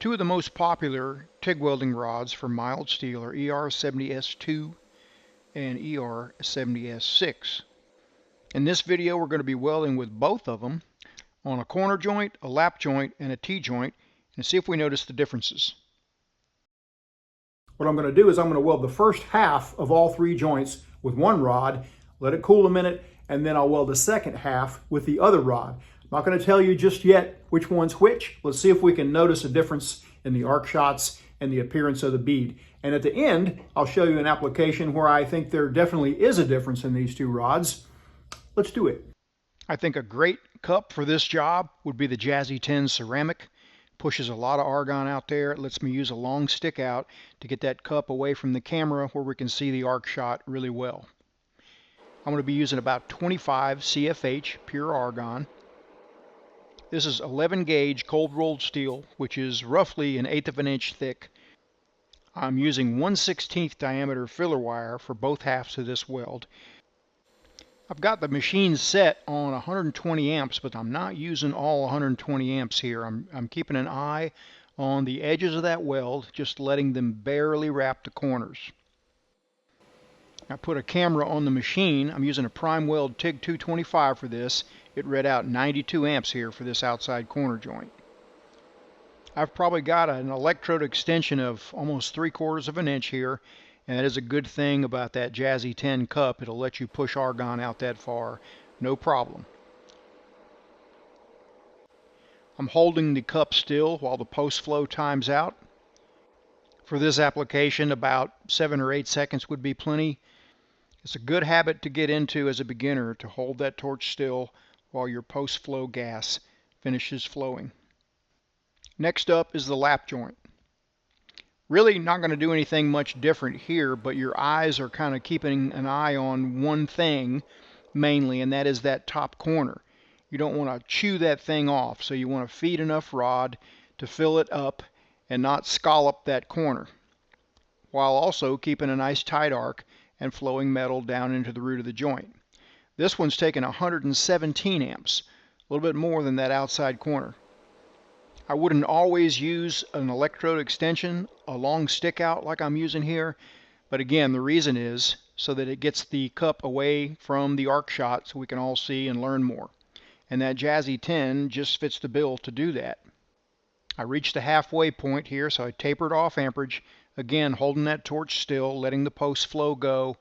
Two of the most popular TIG welding rods for mild steel are ER70S-2 and ER70S-6. In this video, we're going to be welding with both of them on a corner joint, a lap joint, and a T-joint, and see if we notice the differences. What I'm going to do is I'm going to weld the first half of all three joints with one rod, let it cool a minute, and then I'll weld the second half with the other rod. I'm not going to tell you just yet which one's which. Let's see if we can notice a difference in the arc shots and the appearance of the bead. And at the end, I'll show you an application where I think there definitely is a difference in these two rods. Let's do it. I think a great cup for this job would be the Jazzy 10 ceramic. Pushes a lot of argon out there. It lets me use a long stick out to get that cup away from the camera where we can see the arc shot really well. I'm going to be using about 25 CFH pure argon. This is 11 gauge cold rolled steel, which is roughly 1/8 of an inch thick. I'm using 1/16 diameter filler wire for both halves of this weld. I've got the machine set on 120 amps, but I'm not using all 120 amps here. I'm keeping an eye on the edges of that weld, just letting them barely wrap the corners. I put a camera on the machine. I'm using a prime weld TIG 225 for this. It read out 92 amps here for this outside corner joint. I've probably got an electrode extension of almost 3/4 of an inch here, and that is a good thing about that Jazzy 10 cup. It'll let you push argon out that far, no problem. I'm holding the cup still while the post flow times out. For this application, about 7 or 8 seconds would be plenty. It's a good habit to get into as a beginner to hold that torch still while your post flow gas finishes flowing. Next up is the lap joint. Really not going to do anything much different here, but your eyes are kind of keeping an eye on one thing mainly, and that is that top corner. You don't want to chew that thing off, so you want to feed enough rod to fill it up and not scallop that corner, while also keeping a nice tight arc and flowing metal down into the root of the joint. This one's taking 117 amps, a little bit more than that outside corner. I wouldn't always use an electrode extension, a long stick out like I'm using here, but again, the reason is so that it gets the cup away from the arc shot so we can all see and learn more. And that Jazzy 10 just fits the bill to do that. I reached the halfway point here, so I tapered off amperage, again holding that torch still, letting the post flow go.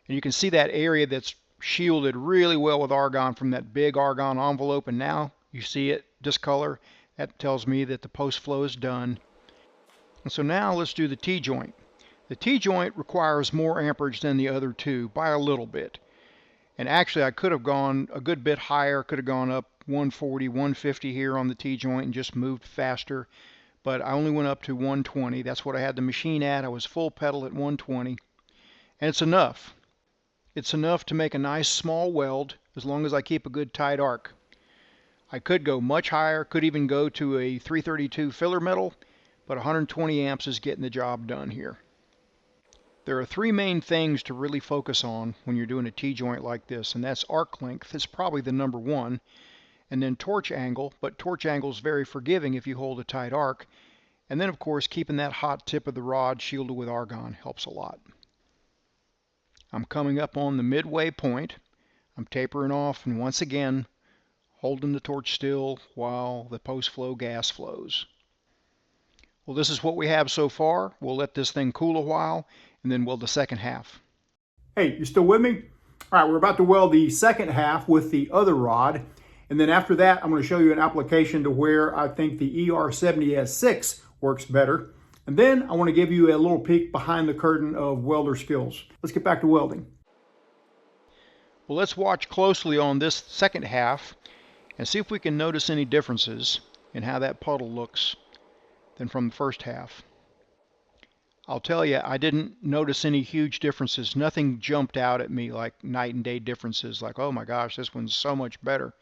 And you can see that area that's shielded really well with argon from that big argon envelope, and now you see it discolor. That tells me that the post flow is done. And so now let's do the T-joint. The T-joint requires more amperage than the other two by a little bit. And actually I could have gone a good bit higher, could have gone up 140, 150 here on the T-joint and just moved faster. But I only went up to 120. That's what I had the machine at. I was full pedal at 120. And it's enough. It's enough to make a nice small weld as long as I keep a good tight arc. I could go much higher, could even go to a 332 filler metal, but 120 amps is getting the job done here. There are three main things to really focus on when you're doing a T-joint like this, and that's arc length. It's probably the number one, and then torch angle, but torch angle is very forgiving if you hold a tight arc, and then of course keeping that hot tip of the rod shielded with argon helps a lot. I'm coming up on the midway point. I'm tapering off, and once again holding the torch still while the post flow gas flows. Well, this is what we have so far. We'll let this thing cool a while and then weld the second half. Hey, you still with me? All right, we're about to weld the second half with the other rod. And then after that, I'm going to show you an application to where I think the ER70S-6 works better. And then I want to give you a little peek behind the curtain of welder skills. Let's get back to welding. Well, let's watch closely on this second half and see if we can notice any differences in how that puddle looks than from the first half. I'll tell you, I didn't notice any huge differences. Nothing jumped out at me like night and day differences, like, oh my gosh, this one's so much better.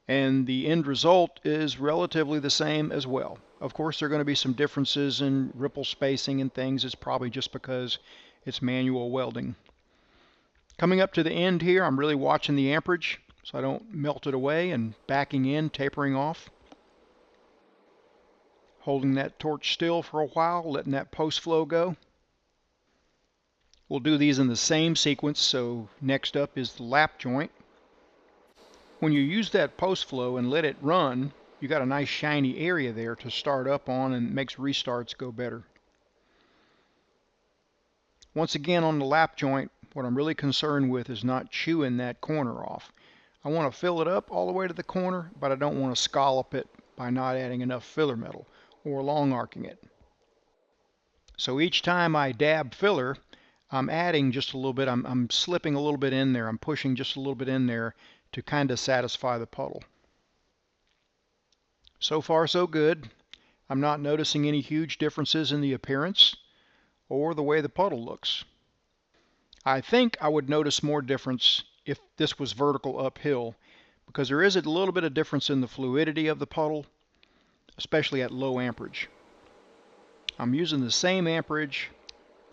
And the end result is relatively the same as well. Of course, there are going to be some differences in ripple spacing and things. It's probably just because it's manual welding. Coming up to the end here, I'm really watching the amperage so I don't melt it away, and backing in, tapering off. holding that torch still for a while, letting that post flow go. We'll do these in the same sequence, so next up is the lap joint. When you use that post flow and let it run, you got a nice shiny area there to start up on, and makes restarts go better. Once again, on the lap joint, what I'm really concerned with is not chewing that corner off. I want to fill it up all the way to the corner, but I don't want to scallop it by not adding enough filler metal or long arcing it. So each time I dab filler, I'm adding just a little bit. I'm slipping a little bit in there. I'm pushing just a little bit in there to kind of satisfy the puddle. So far so good. I'm not noticing any huge differences in the appearance or the way the puddle looks. I think I would notice more difference if this was vertical uphill, because there is a little bit of difference in the fluidity of the puddle, especially at low amperage. I'm using the same amperage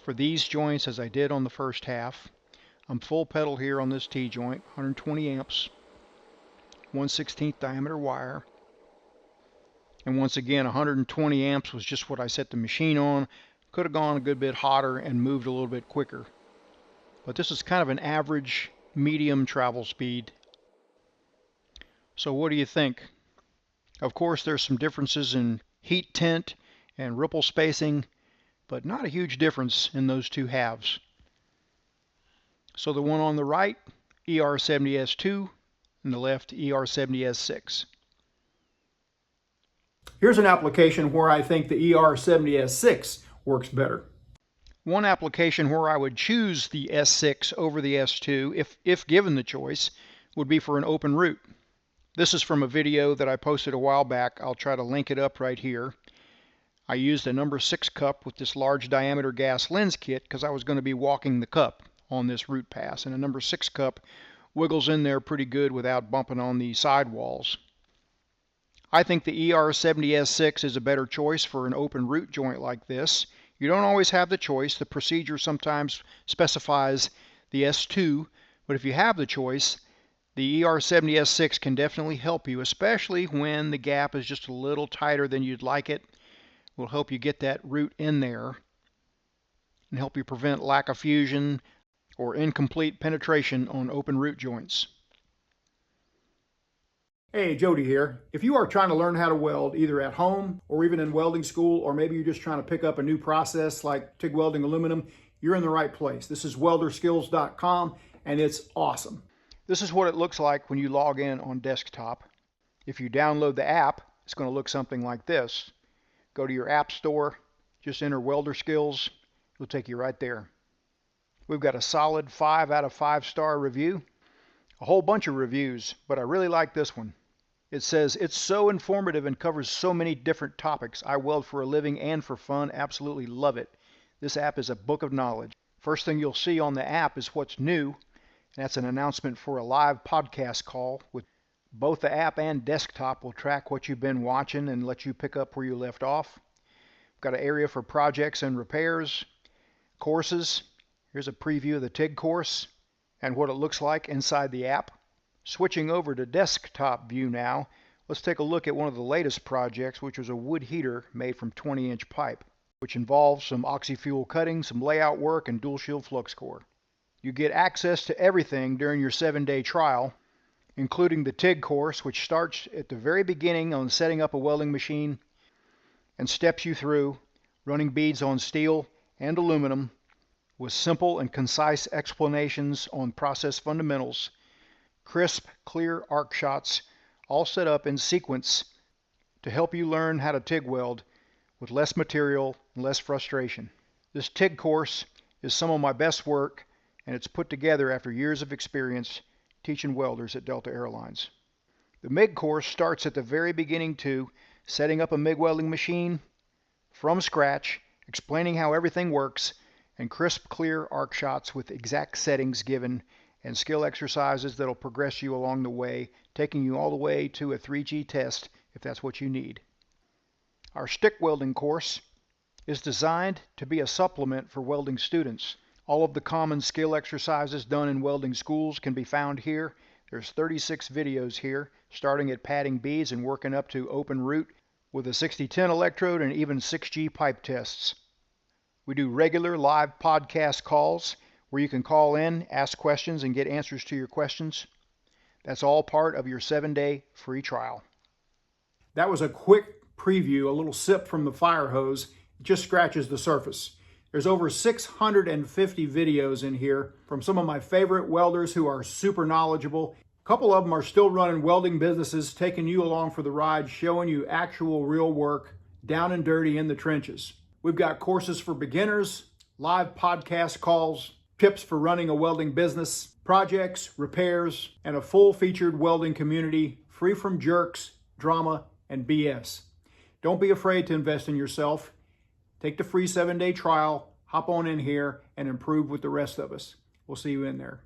for these joints as I did on the first half. I'm full pedal here on this T-joint, 120 amps, 1/16 diameter wire. And once again, 120 amps was just what I set the machine on. Could have gone a good bit hotter and moved a little bit quicker. But this is kind of an average medium travel speed. So what do you think? Of course, there's some differences in heat tint and ripple spacing, but not a huge difference in those two halves. So the one on the right, ER70S-2, and the left, ER70S-6. Here's an application where I think the ER70S-6 works better. One application where I would choose the S6 over the S2, if given the choice, would be for an open root. This is from a video that I posted a while back. I'll try to link it up right here. I used a number 6 cup with this large diameter gas lens kit because I was going to be walking the cup on this root pass, and a number 6 cup wiggles in there pretty good without bumping on the sidewalls. I think the ER70S-6 is a better choice for an open root joint like this. You don't always have the choice. The procedure sometimes specifies the S2, but if you have the choice, the ER70S-6 can definitely help you, especially when the gap is just a little tighter than you'd like it. It will help you get that root in there and help you prevent lack of fusion or incomplete penetration on open root joints. Hey, Jody here. If you are trying to learn how to weld either at home or even in welding school, or maybe you're just trying to pick up a new process like TIG welding aluminum, you're in the right place. This is welderskills.com, and it's awesome. This is what it looks like when you log in on desktop. If you download the app, it's going to look something like this. Go to your app store, just enter Welder Skills, it'll take you right there. We've got a solid 5 out of 5 star review, a whole bunch of reviews, but I really like this one. It says, "It's so informative and covers so many different topics. I weld for a living and for fun. Absolutely love it. This app is a book of knowledge." First thing you'll see on the app is what's new. And that's an announcement for a live podcast call. With both the app and desktop will track what you've been watching and let you pick up where you left off. We've got an area for projects and repairs, courses. Here's a preview of the TIG course and what it looks like inside the app. Switching over to desktop view now, let's take a look at one of the latest projects, which was a wood heater made from 20-inch pipe, which involves some oxy-fuel cutting, some layout work, and dual shield flux core. You get access to everything during your 7-day trial, including the TIG course, which starts at the very beginning on setting up a welding machine and steps you through running beads on steel and aluminum with simple and concise explanations on process fundamentals, crisp, clear arc shots, all set up in sequence to help you learn how to TIG weld with less material and less frustration. This TIG course is some of my best work, and it's put together after years of experience teaching welders at Delta Airlines. The MIG course starts at the very beginning too, setting up a MIG welding machine from scratch, explaining how everything works, and crisp, clear arc shots with exact settings given and skill exercises that'll progress you along the way, taking you all the way to a 3G test if that's what you need. Our stick welding course is designed to be a supplement for welding students. All of the common skill exercises done in welding schools can be found here. There's 36 videos here, starting at padding beads and working up to open root. with a 6010 electrode and even 6G pipe tests. We do regular live podcast calls where you can call in, ask questions, and get answers to your questions. That's all part of your 7-day free trial. That was a quick preview, a little sip from the fire hose. It just scratches the surface. There's over 650 videos in here from some of my favorite welders who are super knowledgeable. A couple of them are still running welding businesses, taking you along for the ride, showing you actual real work down and dirty in the trenches. We've got courses for beginners, live podcast calls, tips for running a welding business, projects, repairs, and a full featured welding community free from jerks, drama, and BS. Don't be afraid to invest in yourself. Take the free 7-day trial, hop on in here, and improve with the rest of us. We'll see you in there.